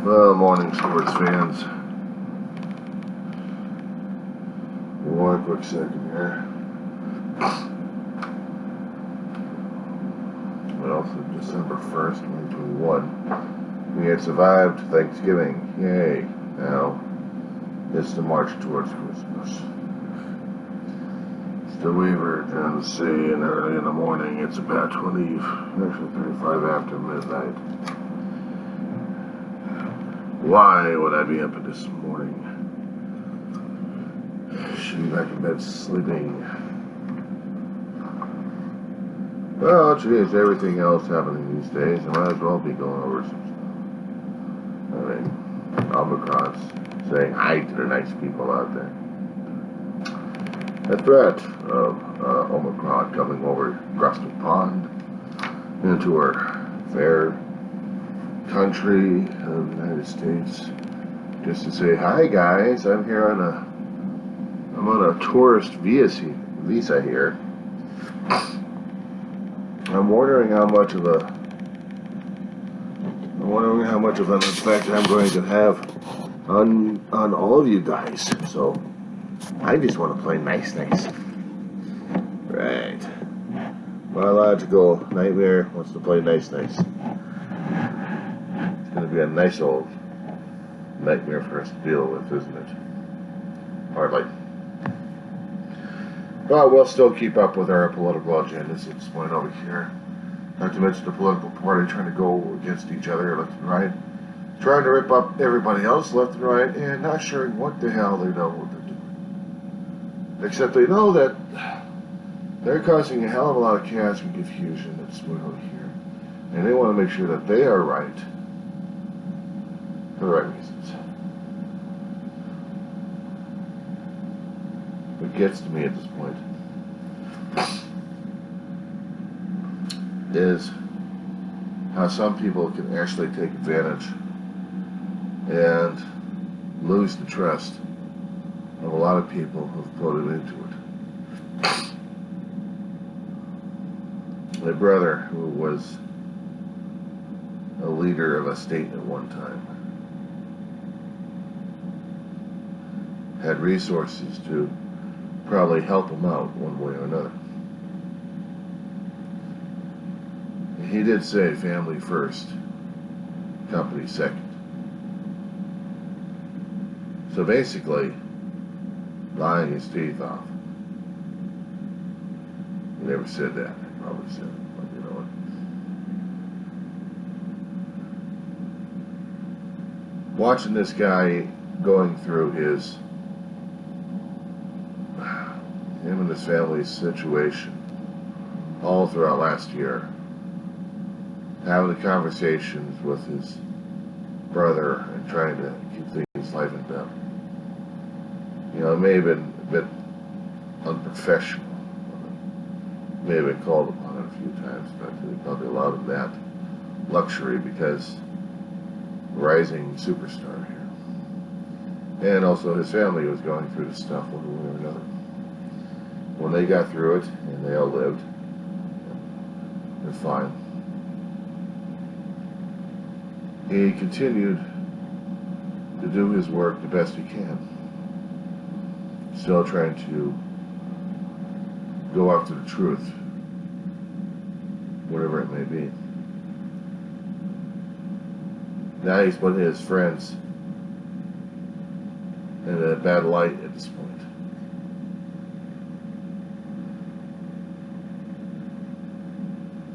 Well, morning, sports fans. One quick second here. Well, so December 1st, 2021. We had survived Thanksgiving. Yay. Now, it's the march towards Christmas. It's the Weaver, Tennessee, and early in the morning. It's about 35 after midnight. Why would I be up at this morning? Should be back in bed sleeping. Well, geez, everything else happening these days, I might as well be going over some stuff. I mean, Omicron's saying hi to the nice people out there. The threat of Omicron coming over across the pond into our fair country of the United States, just to say, hi guys, I'm on a tourist visa here. I'm wondering how much of an effect I'm going to have on all of you guys. So I just want to play nice. Right. Biological nightmare wants to play nice. It's going to be a nice old nightmare for us to deal with, isn't it? Hardly. But we'll still keep up with our political agendas at this point over here. Not to mention the political party trying to go against each other left and right. Trying to rip up everybody else left and right, and not sure what the hell they know what they're doing. Except they know that they're causing a hell of a lot of chaos and confusion at this point over here. And they want to make sure that they are right for the right reasons. What gets to me at this point is how some people can actually take advantage and lose the trust of a lot of people who've voted into it. My brother, who was a leader of a state at one time, had resources to probably help him out one way or another. He did say family first, company second. So basically, lying his teeth off. He never said that. He probably said it, but you know what? Watching this guy going through him and his family's situation all throughout last year, having the conversations with his brother and trying to keep things livened up. You know, it may have been a bit unprofessional. May have been called upon it a few times, but they probably allowed him that luxury because rising superstar here. And also his family was going through this stuff one way or another. When they got through it, and they all lived, they're fine. He continued to do his work the best he can. Still trying to go after the truth, whatever it may be. Now he's putting his friends in a bad light at this point.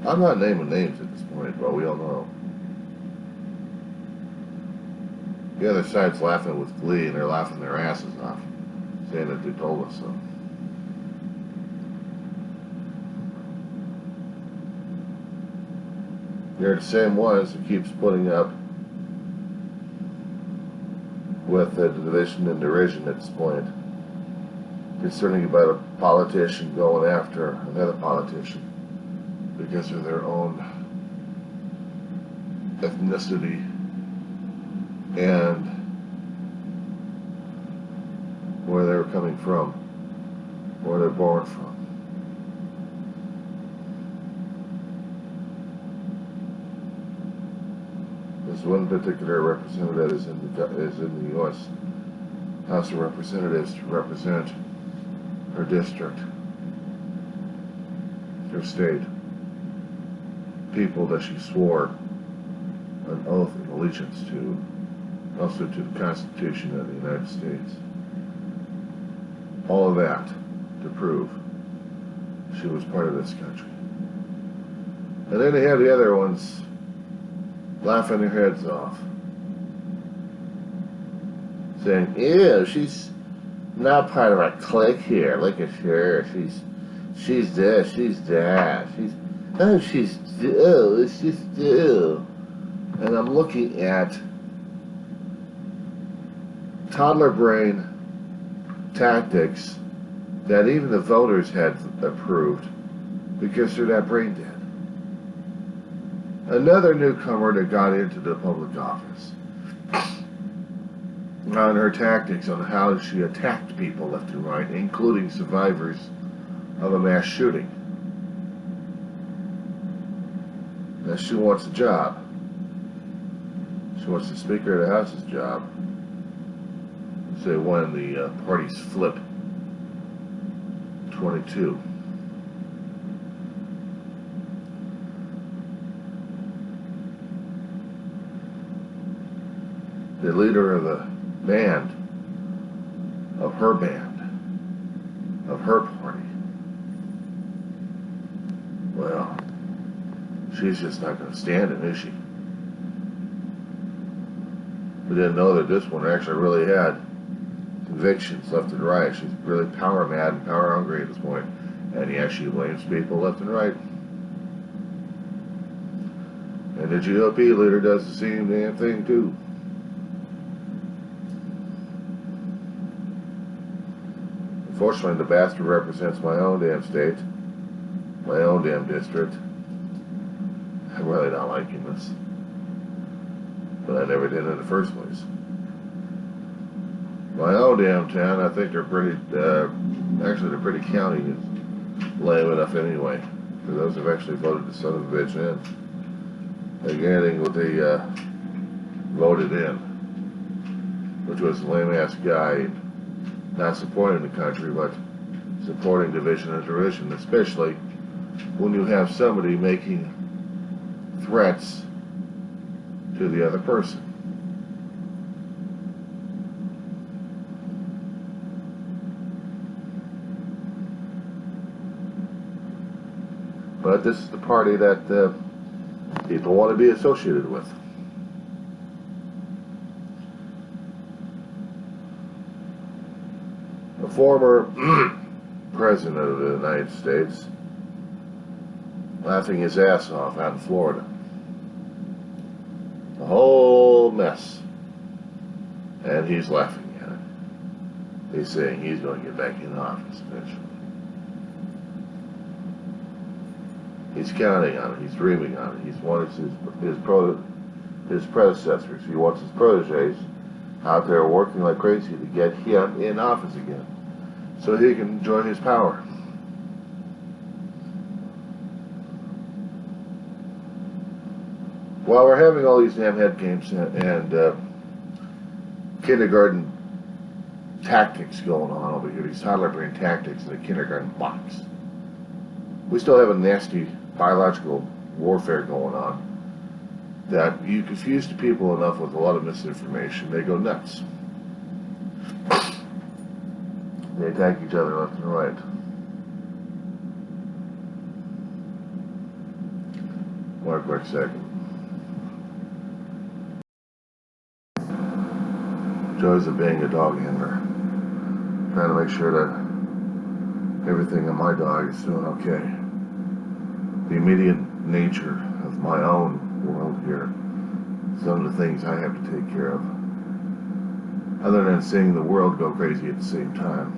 I'm not naming names at this point, but we all know. The other side's laughing with glee, and they're laughing their asses off, saying that they told us so. They're the same ones who keeps putting up with the division and derision at this point concerning about a politician going after another politician because of their own ethnicity and where they're coming from, where they're born from. This one particular representative is in the U.S. House of Representatives to represent her district, her state, people that she swore an oath of allegiance to, also to the Constitution of the United States. All of that to prove she was part of this country. And then they have the other ones laughing their heads off, saying, ew, she's not part of our clique here. Look at her. She's this, she's that. She's And I'm looking at toddler brain tactics that even the voters had approved because they're that brain dead. Another newcomer that got into the public office on her tactics on how she attacked people left and right, including survivors of a mass shooting. Now she wants a job. She wants the Speaker of the House's job. Say when the parties flip 22. The leader of the band, of her party, well, she's just not going to stand it, is she? We didn't know that this one actually really had convictions left and right. She's really power mad and power hungry at this point, and he actually blames people left and right. And the GOP leader does the same damn thing too. Unfortunately, the bastard represents my own damn state, my own damn district. I'm really not liking this, but I never did in the first place. My own damn town, I think they're pretty, actually the pretty county is lame enough anyway, for those who've actually voted the son of a bitch in. They're getting what they voted in, which was a lame-ass guy, not supporting the country, but supporting division and derision, especially when you have somebody making threats to the other person. But this is the party that people want to be associated with. A former president of the United States laughing his ass off out in Florida. The whole mess. And he's laughing at it. He's saying he's going to get back in office eventually. He's counting on it. He's dreaming on it. He's wanted his predecessors. He wants his proteges out there working like crazy to get him in office again, so he can enjoy his power. While we're having all these damn head games and kindergarten tactics going on over here, these toddler brain tactics in the kindergarten box, we still have a nasty biological warfare going on that you confuse the people enough with a lot of misinformation, they go nuts. They attack each other left and right. One quick second. Joy's being a dog handler, trying to make sure that everything in my dog is doing okay. The immediate nature of my own world here, some of the things I have to take care of, other than seeing the world go crazy at the same time.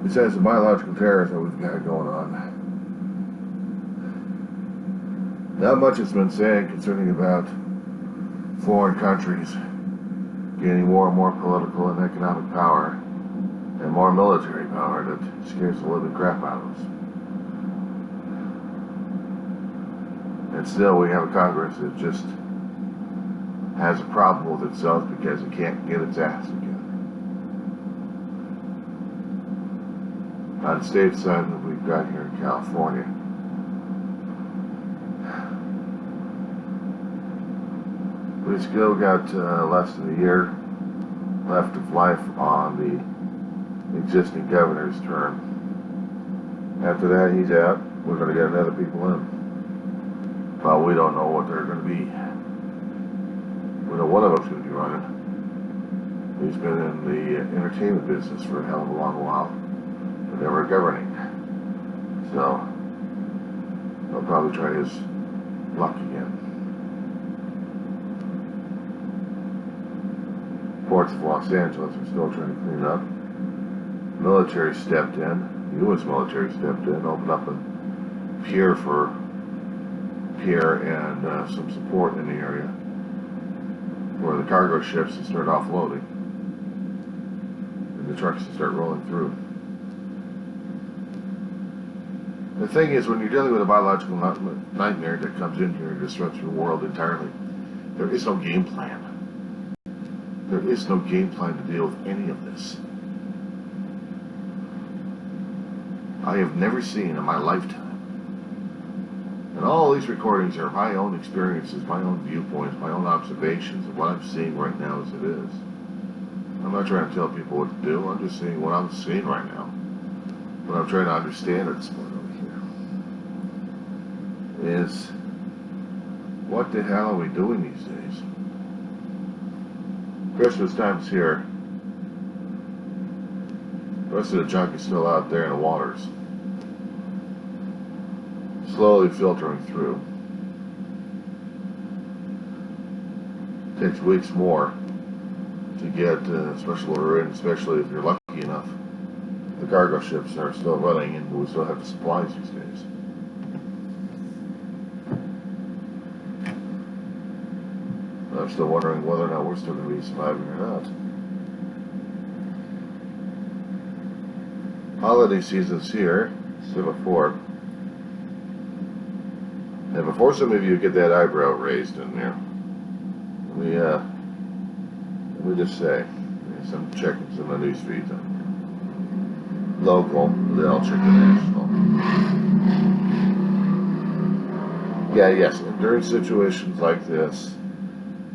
Besides the biological terrors that we've got going on, not much has been said concerning about foreign countries gaining more and more political and economic power and more military power that scares the living crap out of us. But still, we have a Congress that just has a problem with itself because it can't get its ass together. On the state side that we've got here in California, we still got less than a year left of life on the existing governor's term. After that, he's out. We're going to get other people in. But we don't know what they're going to be. We know one of them's going to be running. He's been in the entertainment business for a hell of a long while, but never governing. So, he'll probably try his luck again. Ports of Los Angeles are still trying to clean up. Military stepped in. U.S. military stepped in, opened up a pier and some support in the area for the cargo ships to start offloading and the trucks to start rolling through. The thing is, when you're dealing with a biological nightmare that comes in here and disrupts your world entirely, there is no game plan. There is no game plan to deal with any of this. I have never seen in my lifetime. And all these recordings are my own experiences, my own viewpoints, my own observations of what I'm seeing right now as it is. I'm not trying to tell people what to do, I'm just saying what I'm seeing right now. What I'm trying to understand at this point over here is, what the hell are we doing these days? Christmas time's here. The rest of the junk is still out there in the waters, slowly filtering through. Takes weeks more to get a special order in, especially if you're lucky enough. The cargo ships are still running and we still have the supplies these days. I'm still wondering whether or not we're still going to be surviving or not. Holiday season's here, still before. And before some of you get that eyebrow raised in there, let me just say, I'm checking some of the news feeds on local, then I'll check the national. Yeah, yes, during situations like this,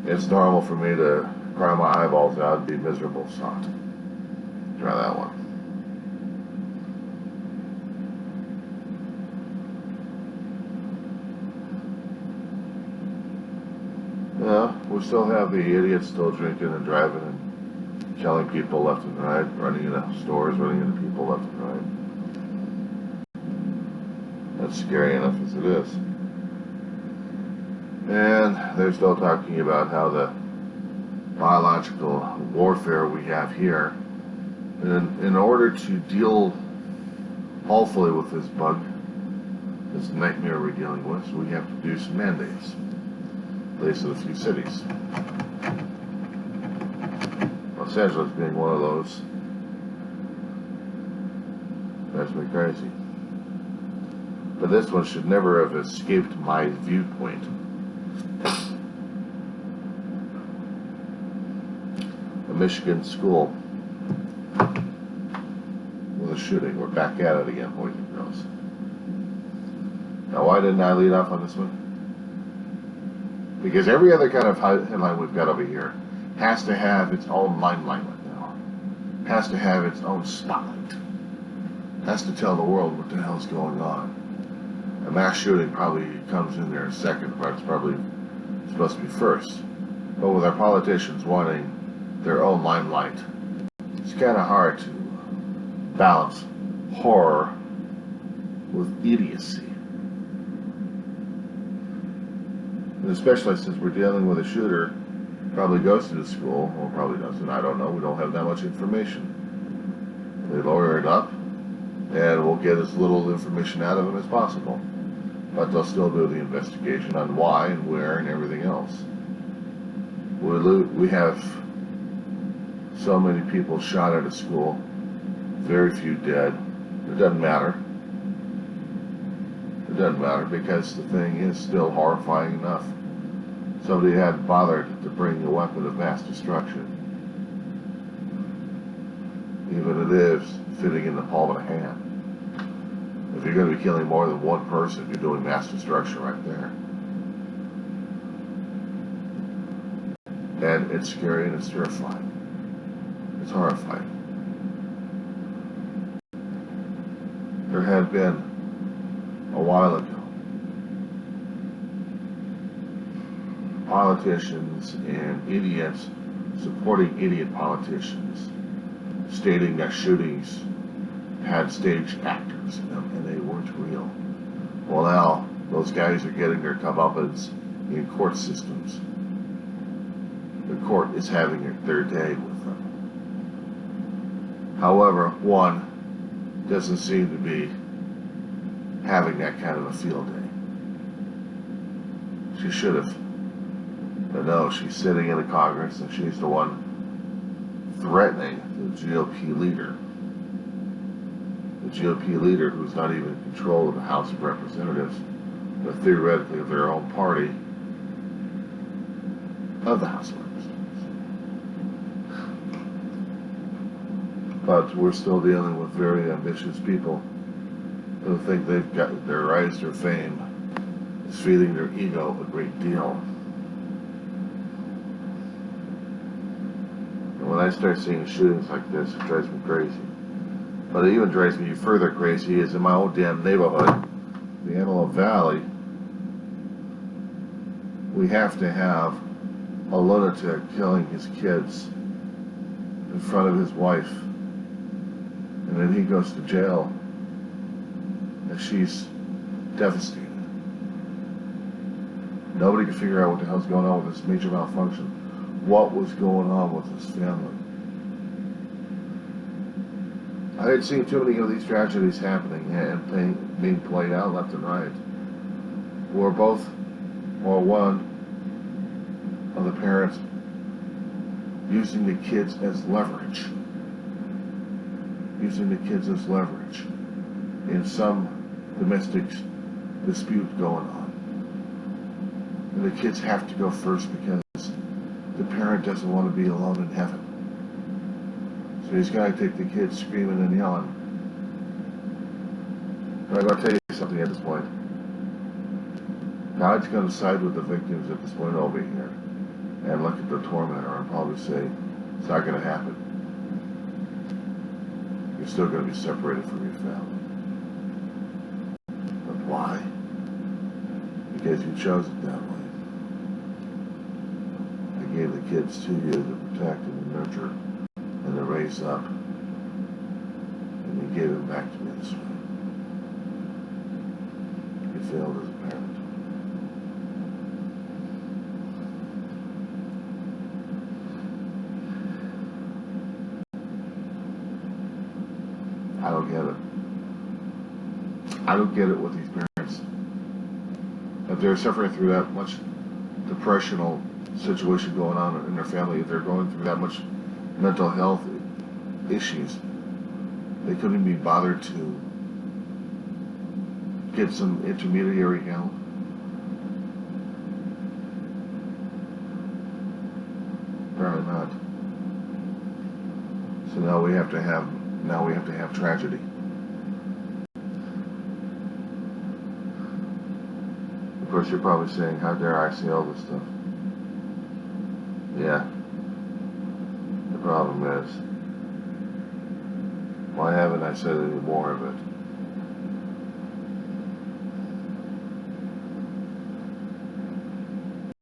it's normal for me to cry my eyeballs out and be miserable sot. Try that one. Yeah, we still have the idiots still drinking and driving and killing people left and right, running into stores, running into people left and right. That's scary enough as it is. And they're still talking about how the biological warfare we have here, in order to deal hopefully with this bug, this nightmare we're dealing with, we have to do some mandates. At least in a few cities. Los Angeles being one of those. Drives me crazy. But this one should never have escaped my viewpoint. A Michigan school with a shooting. We're back at it again, boys and girls. Now, why didn't I lead off on this one? Because every other kind of headline we've got over here has to have its own limelight right now. Has to have its own spotlight. Has to tell the world what the hell's going on. A mass shooting probably comes in there second, but it's probably supposed to be first. But with our politicians wanting their own limelight, it's kind of hard to balance horror with idiocy. And especially since we're dealing with a shooter, probably goes to the school, or probably doesn't, I don't know, we don't have that much information. They lawyer it up, and we'll get as little information out of them as possible. But they'll still do the investigation on why and where and everything else. We have so many people shot at a school, very few dead. It doesn't matter. It doesn't matter, because the thing is still horrifying enough. Somebody hadn't bothered to bring a weapon of mass destruction. Even it is fitting in the palm of a hand. If you're going to be killing more than one person, you're doing mass destruction right there. And it's scary and it's terrifying. It's horrifying. There had been, a while ago, politicians and idiots supporting idiot politicians, stating that shootings had staged actors in them and they weren't real. Well, now those guys are getting their comeuppance in court systems. The court is having their day with them. However, one doesn't seem to be having that kind of a field day. She should have. But no, she's sitting in the Congress and she's the one threatening the GOP leader. The GOP leader who's not even in control of the House of Representatives, but theoretically of their own party, of the House of Representatives. But we're still dealing with very ambitious people who think they've got their rise to fame is feeding their ego a great deal. And when I start seeing shootings like this, it drives me crazy. But it even drives me further crazy is in my own damn neighborhood, the Antelope Valley, we have to have a lunatic killing his kids in front of his wife. And then he goes to jail. And she's devastated. Nobody can figure out what the hell's going on with this major malfunction. What was going on with this family? I had seen too many of these tragedies happening and being played out left and right. Where both or one of the parents using the kids as leverage. Using the kids as leverage in some domestic dispute going on. And the kids have to go first because the parent doesn't want to be alone in heaven. So he's got to take the kids screaming and yelling. But I'm going to tell you something at this point. God's going to side with the victims at this point over here and look at the tormentor and probably say, it's not going to happen. You're still going to be separated from your family. But why? Because you chose it that way. I gave the kids to you to protect and to nurture and to raise up. And you gave them back to me this way. You failed as a parent. I don't get it. I don't get it with these parents. If they're suffering through that much depressional situation going on in their family, if they're going through that much mental health issues, they couldn't be bothered to get some intermediary help. Apparently not. So now we have to have tragedy. Of course, you're probably saying, how dare I say all this stuff? Yeah. The problem is, why haven't I said any more of it?